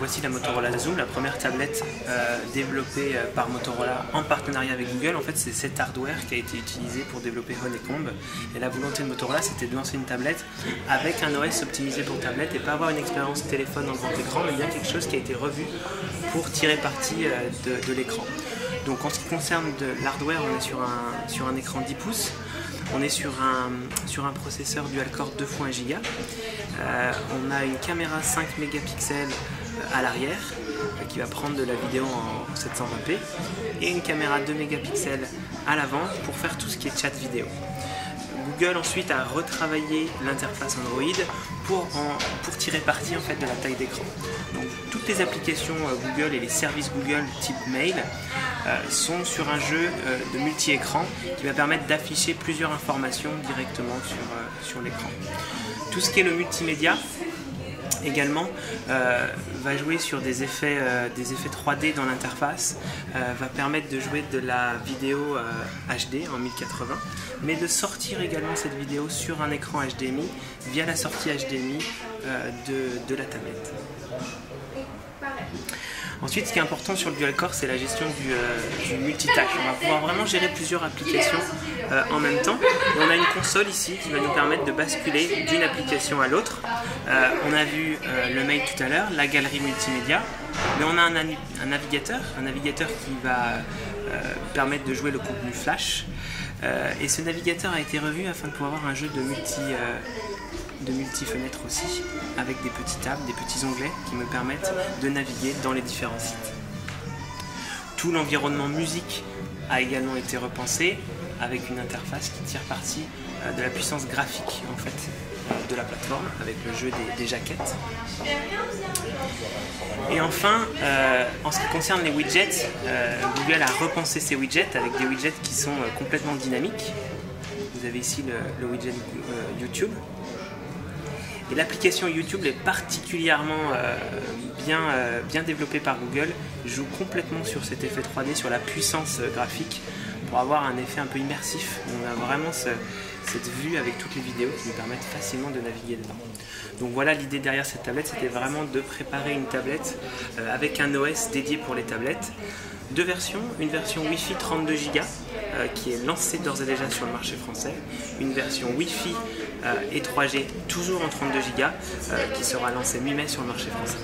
voici la Motorola Xoom, la première tablette développée par Motorola en partenariat avec Google. En fait, c'est cet hardware qui a été utilisé pour développer Honeycomb. Et la volonté de Motorola, c'était de lancer une tablette avec un OS optimisé pour tablette et pas avoir une expérience téléphone dans le grand écran, mais bien quelque chose qui a été revu pour tirer parti de l'écran. Donc en ce qui concerne l'hardware, on est sur un écran 10 pouces. On est sur un processeur dual-core 2 x 1 Go. On a une caméra 5 mégapixels à l'arrière qui va prendre de la vidéo en 720p et une caméra 2 mégapixels à l'avant pour faire tout ce qui est chat vidéo. Google ensuite a retravaillé l'interface Android pour tirer parti en fait de la taille d'écran. Donc toutes les applications Google et les services Google type mail sont sur un jeu de multi-écran qui va permettre d'afficher plusieurs informations directement sur l'écran. Tout ce qui est le multimédia également va jouer sur des effets 3D dans l'interface, va permettre de jouer de la vidéo HD en 1080, mais de sortir également cette vidéo sur un écran HDMI via la sortie HDMI de la tablette. Ensuite, ce qui est important sur le dual-core, c'est la gestion du multitâche. On va pouvoir vraiment gérer plusieurs applications en même temps. Et on a une console ici qui va nous permettre de basculer d'une application à l'autre. On a vu le mail tout à l'heure, la galerie multimédia, mais on a un navigateur qui va permettre de jouer le contenu flash. Et ce navigateur a été revu afin de pouvoir avoir un jeu de multi-fenêtres aussi, avec des petits tabs, des petits onglets qui me permettent de naviguer dans les différents sites. Tout l'environnement musique a également été repensé avec une interface qui tire parti de la puissance graphique en fait, de la plateforme avec le jeu des jaquettes. Et enfin, en ce qui concerne les widgets, Google a repensé ces widgets avec des widgets qui sont complètement dynamiques. Vous avez ici le widget YouTube. Et l'application YouTube est particulièrement bien développée par Google, joue complètement sur cet effet 3D, sur la puissance graphique, pour avoir un effet un peu immersif. On a vraiment cette vue avec toutes les vidéos qui nous permettent facilement de naviguer dedans. Donc voilà, l'idée derrière cette tablette, c'était vraiment de préparer une tablette avec un OS dédié pour les tablettes. Deux versions, une version Wi-Fi 32 Go qui est lancée d'ores et déjà sur le marché français, une version Wi-Fi et 3G toujours en 32 Go qui sera lancée mi-mai sur le marché français.